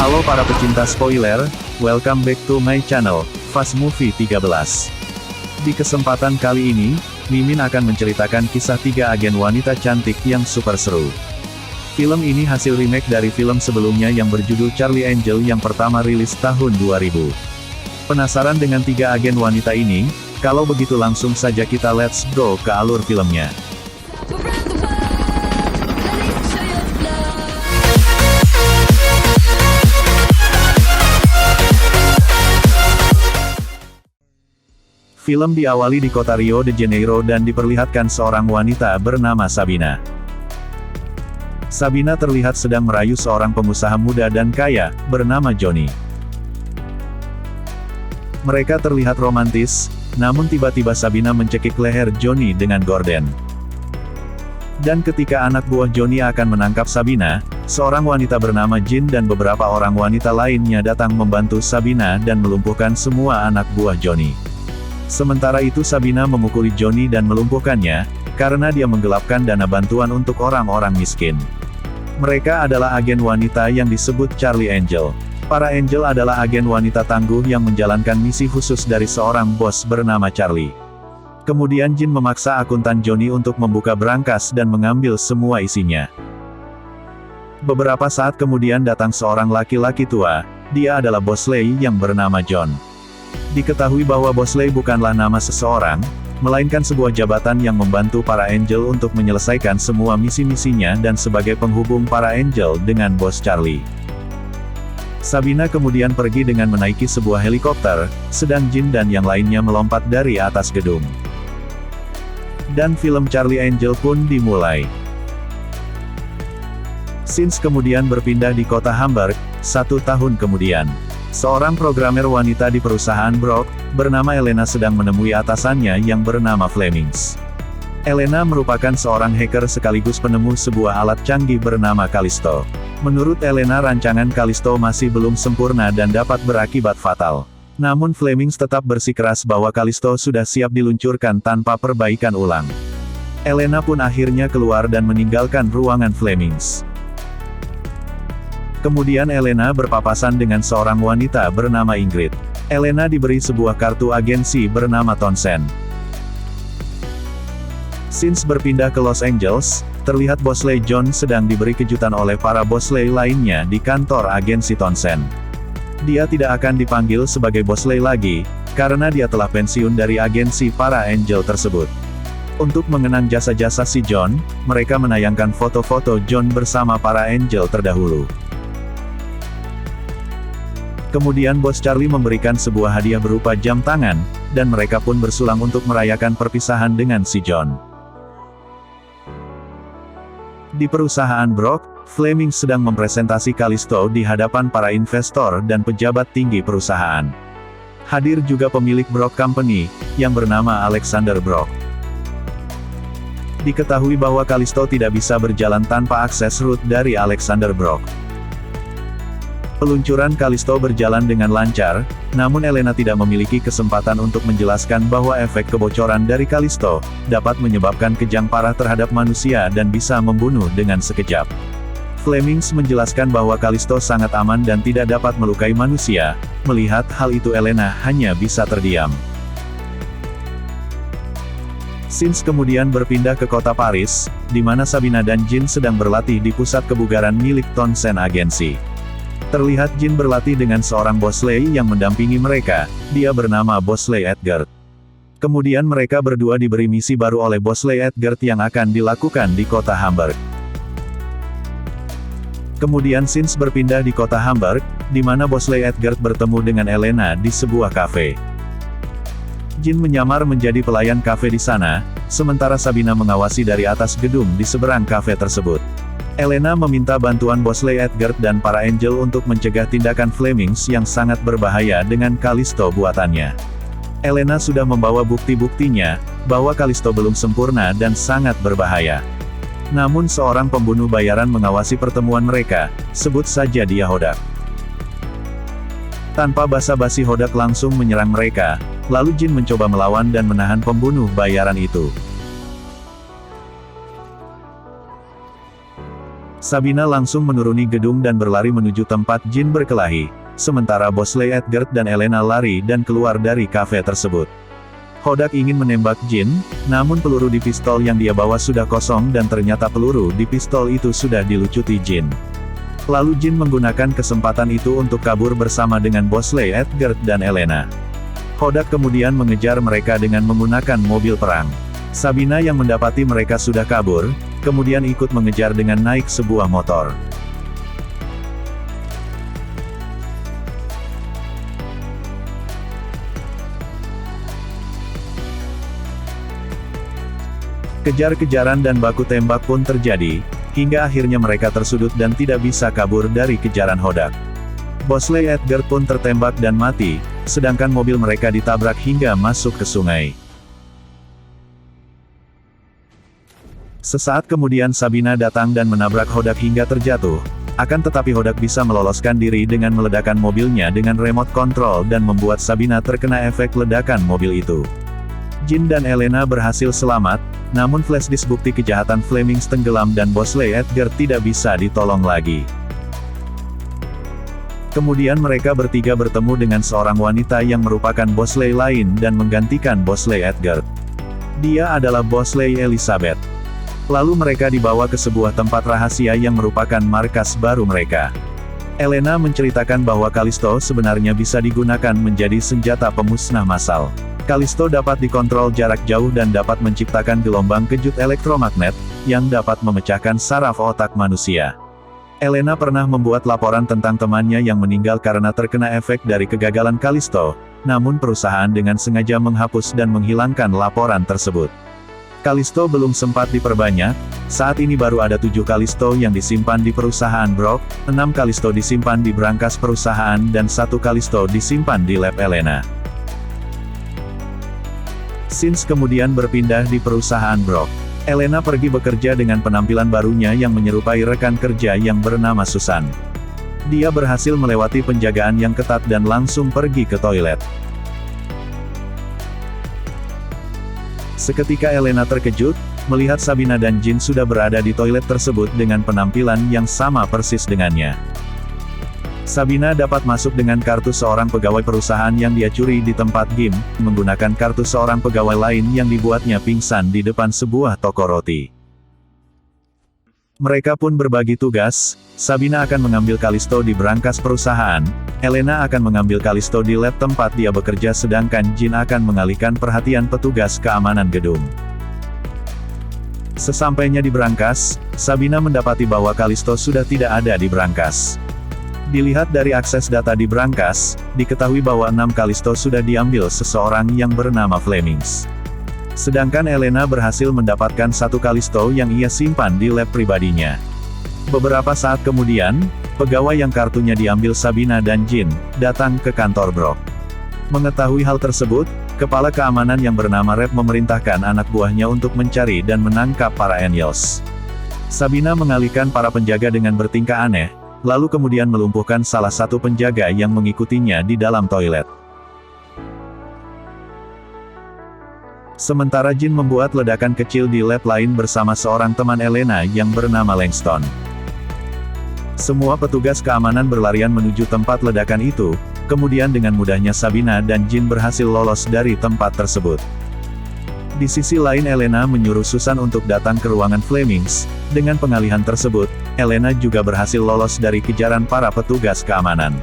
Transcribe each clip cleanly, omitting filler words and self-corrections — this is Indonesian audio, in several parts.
Halo para pecinta spoiler, welcome back to my channel, Fast Movie 13. Di kesempatan kali ini, Mimin akan menceritakan kisah 3 agen wanita cantik yang super seru. Film ini hasil remake dari film sebelumnya yang berjudul Charlie Angel yang pertama rilis tahun 2000. Penasaran dengan 3 agen wanita ini? Kalau begitu langsung saja kita let's go ke alur filmnya. Film diawali di kota Rio de Janeiro dan diperlihatkan seorang wanita bernama Sabina. Sabina terlihat sedang merayu seorang pengusaha muda dan kaya, bernama Johnny. Mereka terlihat romantis, namun tiba-tiba Sabina mencekik leher Johnny dengan gorden. Dan ketika anak buah Johnny akan menangkap Sabina, seorang wanita bernama Jin dan beberapa orang wanita lainnya datang membantu Sabina dan melumpuhkan semua anak buah Johnny. Sementara itu Sabina memukuli Johnny dan melumpuhkannya, karena dia menggelapkan dana bantuan untuk orang-orang miskin. Mereka adalah agen wanita yang disebut Charlie Angel. Para Angel adalah agen wanita tangguh yang menjalankan misi khusus dari seorang bos bernama Charlie. Kemudian Jin memaksa akuntan Johnny untuk membuka berangkas dan mengambil semua isinya. Beberapa saat kemudian datang seorang laki-laki tua, dia adalah Bosley yang bernama John. Diketahui bahwa Bosley bukanlah nama seseorang, melainkan sebuah jabatan yang membantu para Angel untuk menyelesaikan semua misi-misinya dan sebagai penghubung para Angel dengan bos Charlie. Sabina kemudian pergi dengan menaiki sebuah helikopter, sedang Jin dan yang lainnya melompat dari atas gedung. Dan film Charlie Angel pun dimulai. Scenes kemudian berpindah di kota Hamburg, 1 tahun kemudian. Seorang programmer wanita di perusahaan Brock, bernama Elena sedang menemui atasannya yang bernama Flemings. Elena merupakan seorang hacker sekaligus penemu sebuah alat canggih bernama Callisto. Menurut Elena rancangan Callisto masih belum sempurna dan dapat berakibat fatal. Namun Flemings tetap bersikeras bahwa Callisto sudah siap diluncurkan tanpa perbaikan ulang. Elena pun akhirnya keluar dan meninggalkan ruangan Flemings. Kemudian Elena berpapasan dengan seorang wanita bernama Ingrid. Elena diberi sebuah kartu agensi bernama Townsend. Scenes berpindah ke Los Angeles, terlihat Bosley John sedang diberi kejutan oleh para Bosley lainnya di kantor agensi Townsend. Dia tidak akan dipanggil sebagai Bosley lagi, karena dia telah pensiun dari agensi para Angel tersebut. Untuk mengenang jasa-jasa si John, mereka menayangkan foto-foto John bersama para Angel terdahulu. Kemudian bos Charlie memberikan sebuah hadiah berupa jam tangan, dan mereka pun bersulang untuk merayakan perpisahan dengan si John. Di perusahaan Brock, Fleming sedang mempresentasi Callisto di hadapan para investor dan pejabat tinggi perusahaan. Hadir juga pemilik Brock Company, yang bernama Alexander Brock. Diketahui bahwa Callisto tidak bisa berjalan tanpa akses root dari Alexander Brock. Peluncuran Callisto berjalan dengan lancar, namun Elena tidak memiliki kesempatan untuk menjelaskan bahwa efek kebocoran dari Callisto dapat menyebabkan kejang parah terhadap manusia dan bisa membunuh dengan sekejap. Flemings menjelaskan bahwa Callisto sangat aman dan tidak dapat melukai manusia. Melihat hal itu Elena hanya bisa terdiam. Scenes kemudian berpindah ke kota Paris, di mana Sabina dan Jin sedang berlatih di pusat kebugaran milik Townsend Agency. Terlihat Jin berlatih dengan seorang Bosley yang mendampingi mereka, dia bernama Bosley Edgard. Kemudian mereka berdua diberi misi baru oleh Bosley Edgard yang akan dilakukan di kota Hamburg. Kemudian scenes berpindah di kota Hamburg, di mana Bosley Edgard bertemu dengan Elena di sebuah kafe. Jin menyamar menjadi pelayan kafe di sana, sementara Sabina mengawasi dari atas gedung di seberang kafe tersebut. Elena meminta bantuan Bosley Edgard dan para Angel untuk mencegah tindakan Flemings yang sangat berbahaya dengan Callisto buatannya. Elena sudah membawa bukti-buktinya, bahwa Callisto belum sempurna dan sangat berbahaya. Namun seorang pembunuh bayaran mengawasi pertemuan mereka, sebut saja dia Hodak. Tanpa basa-basi Hodak langsung menyerang mereka, lalu Jin mencoba melawan dan menahan pembunuh bayaran itu. Sabina langsung menuruni gedung dan berlari menuju tempat Jin berkelahi, sementara Bosley, Edgar, dan Elena lari dan keluar dari kafe tersebut. Hodak ingin menembak Jin, namun peluru di pistol yang dia bawa sudah kosong dan ternyata peluru di pistol itu sudah dilucuti Jin. Lalu Jin menggunakan kesempatan itu untuk kabur bersama dengan Bosley, Edgar, dan Elena. Hodak kemudian mengejar mereka dengan menggunakan mobil perang. Sabina yang mendapati mereka sudah kabur, kemudian ikut mengejar dengan naik sebuah motor. Kejar-kejaran dan baku tembak pun terjadi, hingga akhirnya mereka tersudut dan tidak bisa kabur dari kejaran Hodak. Bosley, Edgar pun tertembak dan mati, sedangkan mobil mereka ditabrak hingga masuk ke sungai. Sesaat kemudian Sabina datang dan menabrak Hodak hingga terjatuh, akan tetapi Hodak bisa meloloskan diri dengan meledakkan mobilnya dengan remote control dan membuat Sabina terkena efek ledakan mobil itu. Jin dan Elena berhasil selamat, namun flashdisk bukti kejahatan Flemings tenggelam dan Bosley, Edgar tidak bisa ditolong lagi. Kemudian mereka bertiga bertemu dengan seorang wanita yang merupakan Bosley lain dan menggantikan Bosley, Edgar. Dia adalah Bosley Elizabeth. Lalu mereka dibawa ke sebuah tempat rahasia yang merupakan markas baru mereka. Elena menceritakan bahwa Kalisto sebenarnya bisa digunakan menjadi senjata pemusnah massal. Kalisto dapat dikontrol jarak jauh dan dapat menciptakan gelombang kejut elektromagnet, yang dapat memecahkan saraf otak manusia. Elena pernah membuat laporan tentang temannya yang meninggal karena terkena efek dari kegagalan Kalisto, namun perusahaan dengan sengaja menghapus dan menghilangkan laporan tersebut. Kalisto belum sempat diperbanyak, saat ini baru ada 7 Kalisto yang disimpan di perusahaan Brock, 6 Kalisto disimpan di brankas perusahaan dan 1 Kalisto disimpan di lab Elena. Sins kemudian berpindah di perusahaan Brock. Elena pergi bekerja dengan penampilan barunya yang menyerupai rekan kerja yang bernama Susan. Dia berhasil melewati penjagaan yang ketat dan langsung pergi ke toilet. Seketika Elena terkejut, melihat Sabina dan Jin sudah berada di toilet tersebut dengan penampilan yang sama persis dengannya. Sabina dapat masuk dengan kartu seorang pegawai perusahaan yang dia curi di tempat game, menggunakan kartu seorang pegawai lain yang dibuatnya pingsan di depan sebuah toko roti. Mereka pun berbagi tugas, Sabina akan mengambil Kalisto di brankas perusahaan, Elena akan mengambil Kalisto di lab tempat dia bekerja sedangkan Jin akan mengalihkan perhatian petugas keamanan gedung. Sesampainya di brankas, Sabina mendapati bahwa Kalisto sudah tidak ada di brankas. Dilihat dari akses data di brankas, diketahui bahwa 6 Kalisto sudah diambil seseorang yang bernama Flemings. Sedangkan Elena berhasil mendapatkan 1 Kalisto yang ia simpan di lab pribadinya. Beberapa saat kemudian, pegawai yang kartunya diambil Sabina dan Jin, datang ke kantor Brock. Mengetahui hal tersebut, kepala keamanan yang bernama Rep memerintahkan anak buahnya untuk mencari dan menangkap para Angels. Sabina mengalihkan para penjaga dengan bertingkah aneh, lalu kemudian melumpuhkan salah satu penjaga yang mengikutinya di dalam toilet. Sementara Jin membuat ledakan kecil di lab lain bersama seorang teman Elena yang bernama Langston. Semua petugas keamanan berlarian menuju tempat ledakan itu, kemudian dengan mudahnya Sabina dan Jin berhasil lolos dari tempat tersebut. Di sisi lain Elena menyuruh Susan untuk datang ke ruangan Flemings. Dengan pengalihan tersebut, Elena juga berhasil lolos dari kejaran para petugas keamanan.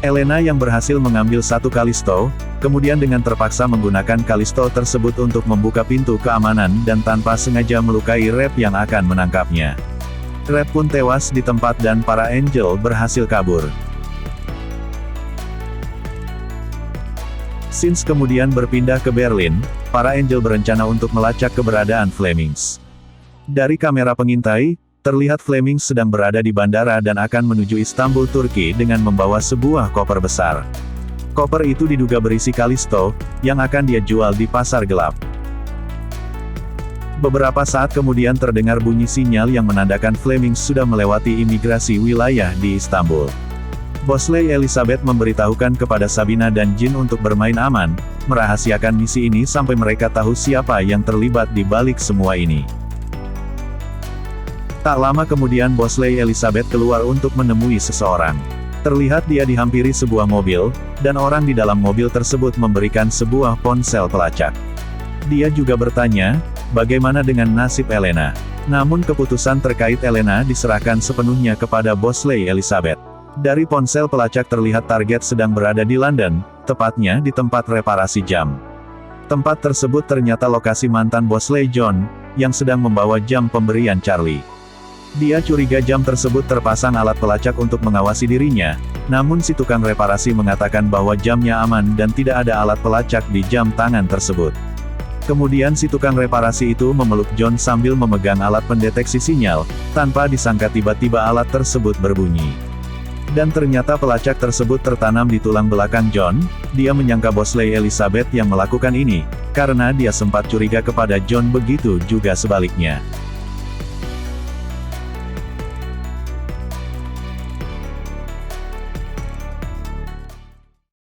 Elena yang berhasil mengambil 1 Kalisto, kemudian dengan terpaksa menggunakan Kalisto tersebut untuk membuka pintu keamanan dan tanpa sengaja melukai Rep yang akan menangkapnya. Rep pun tewas di tempat dan para Angel berhasil kabur. Sins kemudian berpindah ke Berlin, para Angel berencana untuk melacak keberadaan Flemings. Dari kamera pengintai, terlihat Flemings sedang berada di bandara dan akan menuju Istanbul, Turki dengan membawa sebuah koper besar. Koper itu diduga berisi Kalisto, yang akan dia jual di pasar gelap. Beberapa saat kemudian terdengar bunyi sinyal yang menandakan Flemings sudah melewati imigrasi wilayah di Istanbul. Bosley Elizabeth memberitahukan kepada Sabina dan Jin untuk bermain aman, merahasiakan misi ini sampai mereka tahu siapa yang terlibat di balik semua ini. Tak lama kemudian Bosley Elizabeth keluar untuk menemui seseorang. Terlihat dia dihampiri sebuah mobil, dan orang di dalam mobil tersebut memberikan sebuah ponsel pelacak. Dia juga bertanya, bagaimana dengan nasib Elena? Namun keputusan terkait Elena diserahkan sepenuhnya kepada Bosley Elizabeth. Dari ponsel pelacak terlihat target sedang berada di London, tepatnya di tempat reparasi jam. Tempat tersebut ternyata lokasi mantan Bosley John, yang sedang membawa jam pemberian Charlie. Dia curiga jam tersebut terpasang alat pelacak untuk mengawasi dirinya, namun si tukang reparasi mengatakan bahwa jamnya aman dan tidak ada alat pelacak di jam tangan tersebut. Kemudian si tukang reparasi itu memeluk John sambil memegang alat pendeteksi sinyal, tanpa disangka tiba-tiba alat tersebut berbunyi. Dan ternyata pelacak tersebut tertanam di tulang belakang John. Dia menyangka Bosley Elizabeth yang melakukan ini, karena dia sempat curiga kepada John, begitu juga sebaliknya.